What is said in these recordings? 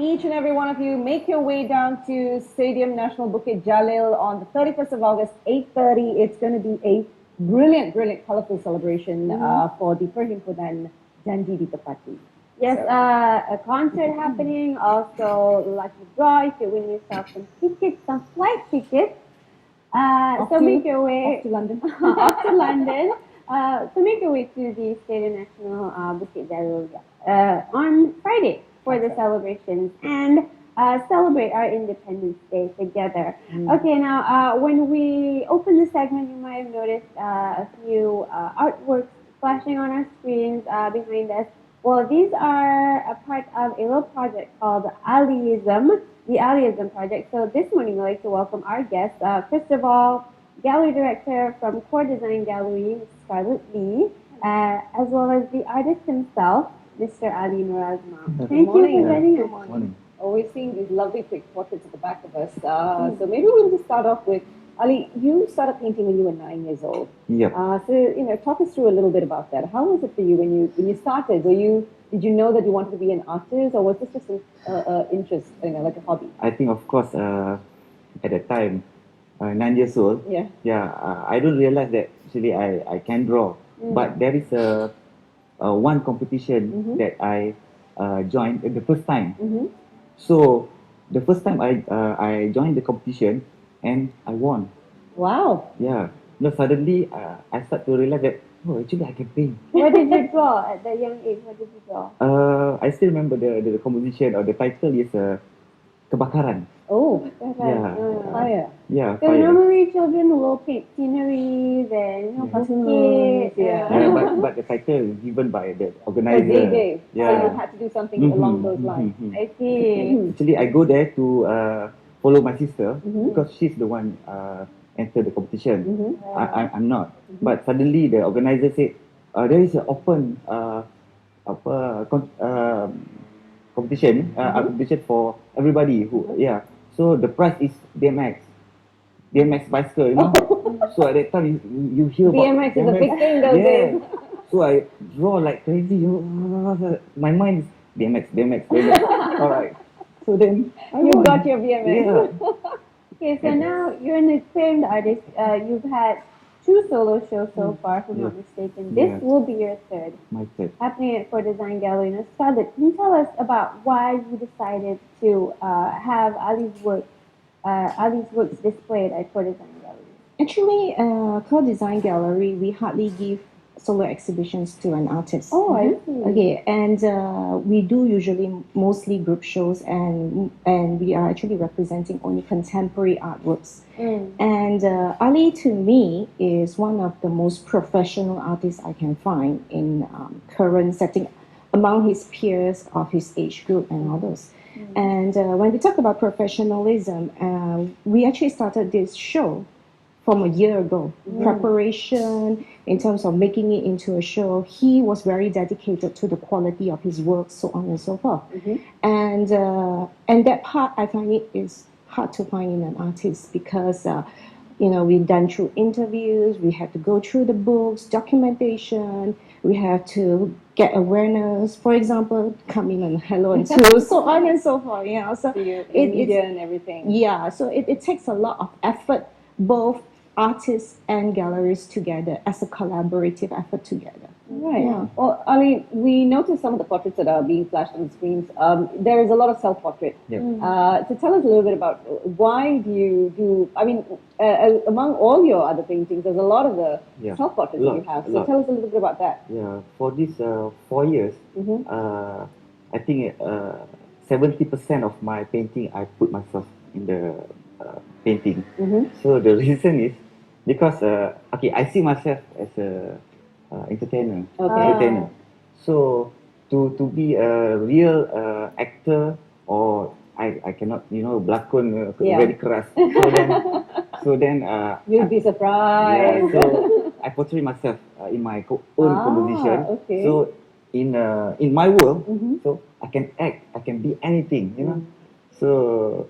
each and every one of you make your way down to Stadium National Bukit Jalil on the 31st of August, 8:30. It's going to be a brilliant, colorful celebration for the Perhimpunan Janji Ditepati. Yes, a concert happening. Also, lucky draw if you win yourself some tickets, some flight tickets. So make your way off to London. off to London. So make your way to the Stadium National Bukit Jalil on Friday for the celebrations and celebrate our Independence Day together. Okay, now when we open the segment, you might have noticed a few artworks flashing on our screens behind us. Well, these are a part of a little project called Alism, the Alism project. So this morning, I'd like to welcome our guest, Christopher, gallery director from Core Design Gallery, Scarlett Lee, as well as the artist himself, Mr. Ali Nurazmal. Thank you for joining us. Good morning. Always seeing these lovely quick portraits at the back of us. So maybe we'll just start off with Ali. You started painting when you were 9 years old. Yep. So talk us through a little bit about that. How was it for you when you started? Did you know that you wanted to be an artist, or was this just an interest, like a hobby? I think, of course, at that time, 9 years old. Yeah. I don't realize that actually I can draw, but there is one competition that I joined the first time. So the first time I joined the competition and I won. Wow. Yeah. No, suddenly I start to realize that actually I can paint. What did you draw at that young age? What did you draw? I still remember the composition or the title is Kebakaran. Oh, Fire. Yeah, So fire. normally children will paint sceneries and baskets. Yeah, but the title is given by the organizer. So Yeah. you had to do something along those lines. I see. Actually, I go there to follow my sister because she's the one enter the competition. I'm not. But suddenly the organizer said there is an open competition competition for everybody So the prize is BMX bicycle, So at that time you hear BMX is a big thing those days. So I draw like crazy. My mind is BMX. All right. So then You got your BMX. Yeah. Okay, so now you're an acclaimed artist. You've had 2 solo shows so far, if I'm not mistaken. This will be your third. My third. Happening at Core Design Gallery. Now, Scarlett, can you tell us about why you decided to have Ali's works displayed at Core Design Gallery? Actually, Core Design Gallery, we hardly give solo exhibitions to an artist. Oh, I see. Okay, and we do usually mostly group shows, and we are actually representing only contemporary artworks. And Ali, to me, is one of the most professional artists I can find in current setting among his peers of his age group and others. And when we talk about professionalism, we actually started this show from a year ago. Preparation in terms of making it into a show. He was very dedicated to the quality of his work, so on and so forth. And that part I find it is hard to find in an artist because we've done through interviews, we have to go through the books, documentation, we have to get awareness, for example, coming on Hello and so on and so forth. So media and everything. Yeah, so it takes a lot of effort, both artists and galleries together, as a collaborative effort together. Right. Yeah. Well, Ali, we noticed some of the portraits that are being flashed on the screens. There is a lot of self-portrait. So tell us a little bit about why do you do, among all your other paintings, there's a lot of the self-portraits that you have. So tell us a little bit about that. Yeah, for these 4 years, I think 70% of my painting, I put myself in the painting. So the reason is because I see myself as a entertainer. Entertainer. So to be a real actor, or I cannot berlakon very keras. So then You'll be surprised. so I portray myself in my own composition. Okay. So in my world, so I can act, I can be anything, So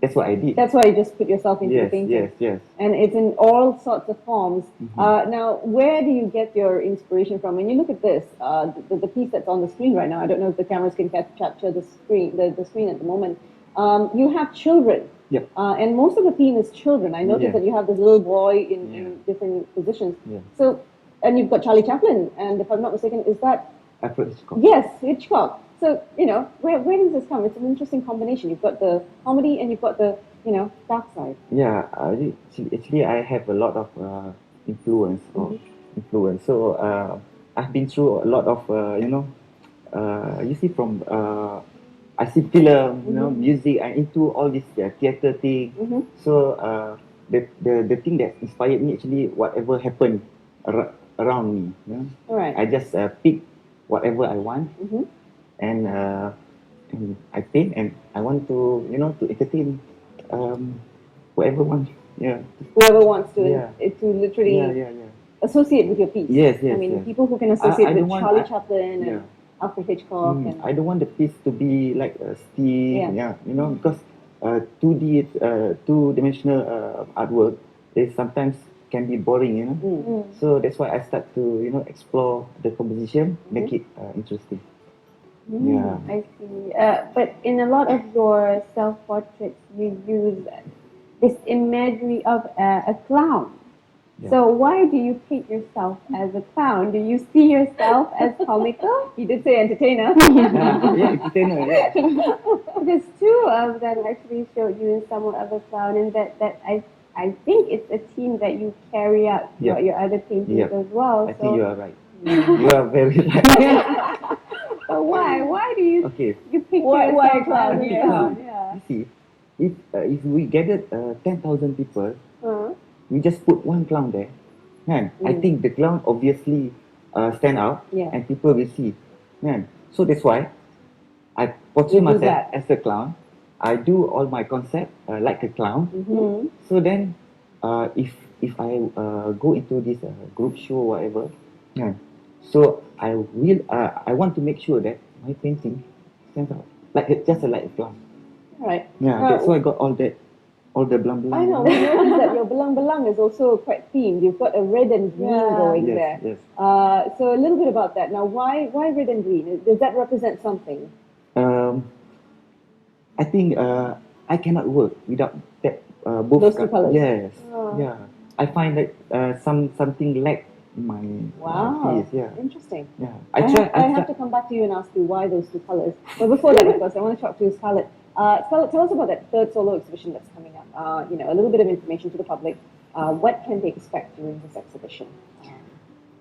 that's what I did. That's why you just put yourself into the Yes, painting. yes, yes. And it's in all sorts of forms. Now, where do you get your inspiration from? When you look at this, the piece that's on the screen right now, I don't know if the cameras can capture the screen, the screen at the moment. You have children. Yep. And most of the theme is children. I noticed Yeah. that you have this little boy in different positions. Yeah. So, and you've got Charlie Chaplin, and if I'm not mistaken, is that Alfred Hitchcock. yes, Hitchcock. So, where does this come? It's an interesting combination. You've got the comedy and you've got the, dark side. Yeah, actually, I have a lot of influence. So I've been through a lot of you see from I see film, music. I'm into all this theater thing. So the thing that inspired me actually whatever happened around me. All right. I just pick whatever I want, and I paint, and I want to to entertain whoever wants. Yeah. Whoever wants to Yeah. to literally Yeah. associate with your piece. Yes, I yes, mean, yes. people who can associate I with don't want- Charlie I- Chaplin yeah. and Alfred Hitchcock. And I don't want the piece to be like a still, Yeah. because 2D, two-dimensional artwork is sometimes can be boring, So that's why I start to, explore the composition, make it interesting. Yeah. I see. But in a lot of your self-portraits, you use this imagery of a clown. Yeah. So why do you paint yourself as a clown? Do you see yourself as comical? He did say entertainer. Yeah, entertainer, yeah. Because two of them actually showed you in somewhat of a clown, and that I think it's a theme that you carry out throughout your other paintings Yeah. as well. I So think you are right. You are very right. so why do you Okay. you picture Why yourself clown? as a Yeah. clown? Yeah. You see, if we gathered 10,000 people, Uh-huh. we just put one clown there, man. I think the clown obviously stand out, Yeah. and people will see, man. So that's why I portray You do myself that. as a clown. I do all my concept like a clown. So then, if I go into this group show or whatever, yeah. So I want to make sure that my painting stands out just like a clown. All right. Yeah, Now, that's why I got all the blang blang. I know. We noticed that your belang is also quite themed. You've got a red and green going Yes, there. yes. So a little bit about that. Now, why red and green? Does that represent something? I think I cannot work without that both Those two colours? Yes, yeah. I find that something lack in my Wow. piece. Yeah, Interesting. yeah. I have to come back to you and ask you why those two colours. But before that, of course, I want to talk to Scarlett. Scarlett, tell us about that third solo exhibition that's coming up. A little bit of information to the public. What can they expect during this exhibition?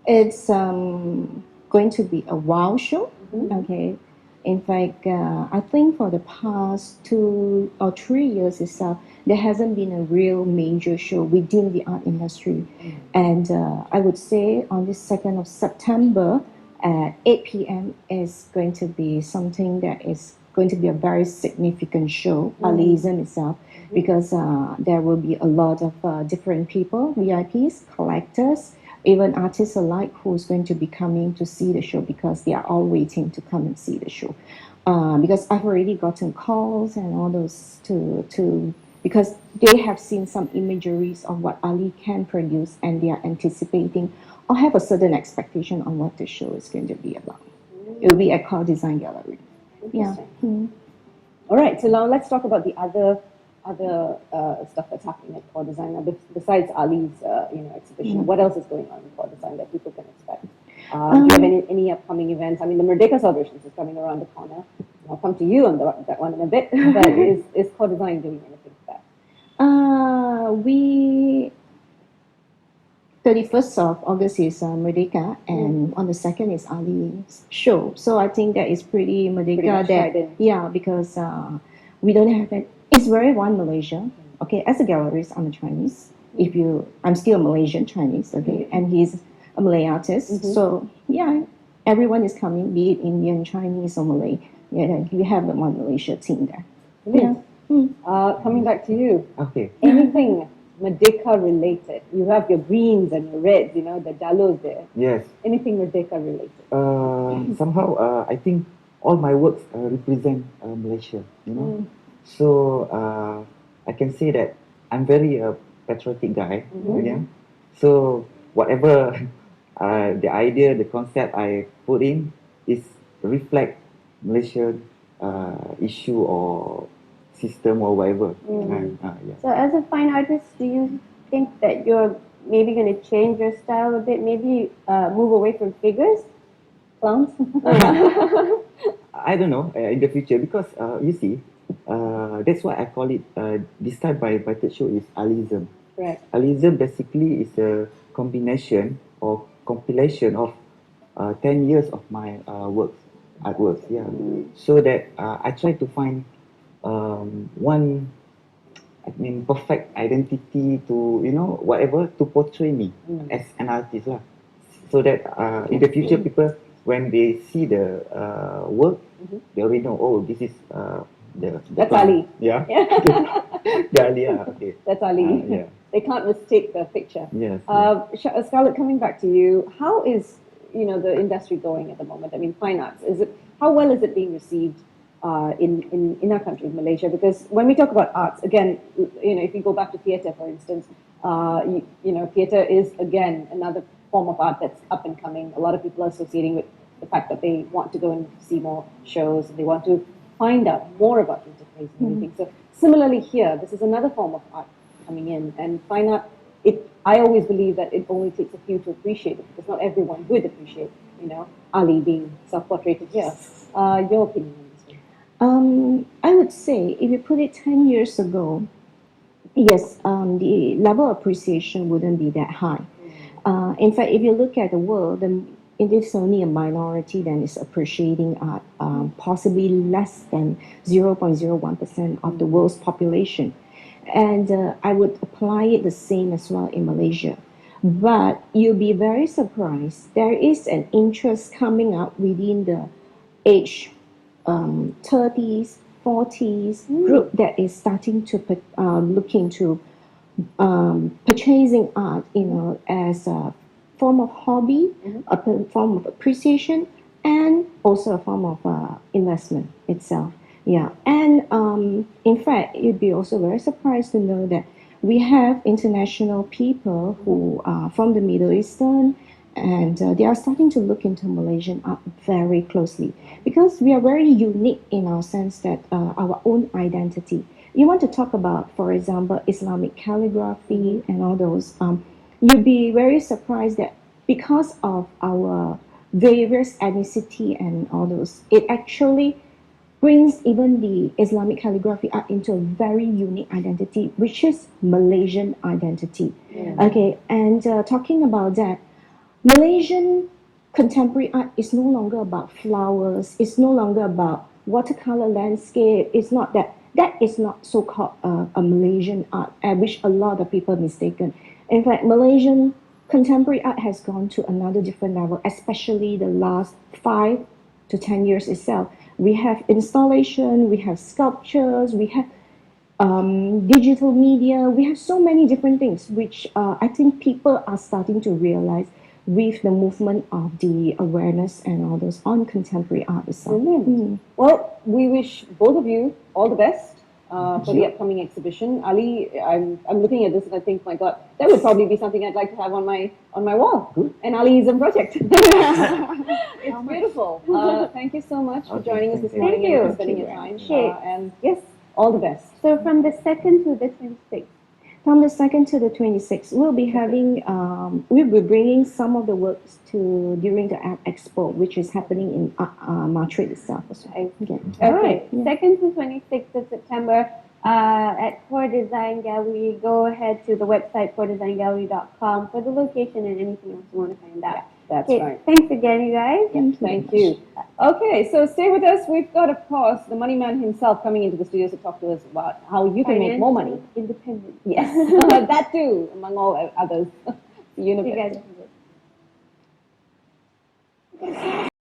It's going to be a wow show. Okay. In fact, I think for the past 2 or 3 years itself, there hasn't been a real major show within the art industry. And I would say on the 2nd of September at 8 p.m. is going to be something that is going to be a very significant show, Alism itself, because there will be a lot of different people, VIPs, collectors, even artists alike who's going to be coming to see the show because they are all waiting to come and see the show. Because I've already gotten calls and all those because they have seen some imageries of what Ali can produce and they are anticipating or have a certain expectation on what the show is going to be about. It will be at Core Design Gallery. Yeah. All right. So now let's talk about the other stuff that's happening at Core Design. Now, besides Ali's exhibition, what else is going on in Core Design that people can expect? Do you have any upcoming events? I mean, the Merdeka celebrations is coming around the corner. I'll come to you on that one in a bit. But is Core Design doing anything for that? We 31st of August is Merdeka, and on the 2nd is Ali's show. So I think that is pretty Merdeka. much tied in. Yeah, because we don't have it. It's very one Malaysia. Okay, as a gallerist, I'm a Chinese. I'm still a Malaysian Chinese. Okay, and he's a Malay artist. So yeah, everyone is coming, be it Indian, Chinese, or Malay. Yeah, we have the one Malaysia team there. Brilliant. Coming back to you. Okay. Anything Merdeka related? You have your greens and your reds, the jalos there. Yes. Anything Merdeka related? Somehow, I think all my works represent Malaysia. So I can say that I'm very patriotic guy. Yeah. So whatever the idea, the concept I put in is reflect Malaysian issue or system or whatever. Yeah. So as a fine artist, do you think that you're maybe going to change your style a bit, maybe move away from figures? Clowns? I don't know in the future because you see, that's why I call it this time by third show is Alism. Right. Alism basically is a combination or compilation of 10 years of my works, artworks. Yeah. So that I try to find one, I mean, perfect identity to whatever to portray me as an artist lah. So that in the future people when they see the work, they already know, oh, this is the That's clown. Ali. Yeah. The Ali. Okay. That's Ali. Yeah. They can't mistake the picture. Yes. Scarlett, coming back to you, how is the industry going at the moment? I mean, fine arts. How well is it being received in our country, Malaysia? Because when we talk about arts, again, if you go back to theatre, for instance, theatre is again another form of art that's up and coming. A lot of people are associating with the fact that they want to go and see more shows, and they want to find out more about interplays and everything. So similarly here, this is another form of art coming in, and fine art. I always believe that it only takes a few to appreciate it, because not everyone would appreciate, Ali being self-portraited here. Your opinion on this one? I would say if you put it 10 years ago, yes, the level of appreciation wouldn't be that high. In fact, if you look at the world, it is only a minority that is appreciating art, possibly less than 0.01% of the world's population. And I would apply it the same as well in Malaysia. But you'll be very surprised. There is an interest coming up within the age 30s, 40s group that is starting to look into purchasing art, as a form of hobby, a form of appreciation, and also a form of investment itself. Yeah, and in fact, you'd be also very surprised to know that we have international people who are from the Middle Eastern, and they are starting to look into Malaysian art very closely, because we are very unique in our sense that our own identity. You want to talk about, for example, Islamic calligraphy and all those, you'd be very surprised that because of our various ethnicity and all those, it actually brings even the Islamic calligraphy art into a very unique identity, which is Malaysian identity. Okay, and talking about that, Malaysian contemporary art is no longer about flowers, it's no longer about watercolor landscape, it's not that. That is not so-called a Malaysian art, which a lot of people mistaken. In fact, Malaysian contemporary art has gone to another different level, especially the last 5 to 10 years itself. We have installation, we have sculptures, we have digital media, we have so many different things, which I think people are starting to realize with the movement of the awareness and all those on contemporary art itself. Well, we wish both of you all the best for the upcoming exhibition. Ali, I'm looking at this and I think, my God, that would probably be something I'd like to have on my wall. An Aliism project. It's beautiful. Thank you so much for joining us this morning and for spending your time. And yes, all the best. So from the 2nd to the 26th. From the 2nd to the 26th, we'll be bringing some of the works during the Art Expo, which is happening in Madrid itself. Okay. 2nd to 26th of September at Core Design Gallery. Go ahead to the website coredesigngallery.com for the location and anything else you want to find out. That's right. Thanks again, you guys. Thank you. Okay, so stay with us. We've got, of course, the money man himself coming into the studios to talk to us about how you can make more money. Independent. Yes, that too, among all others. See you in a bit.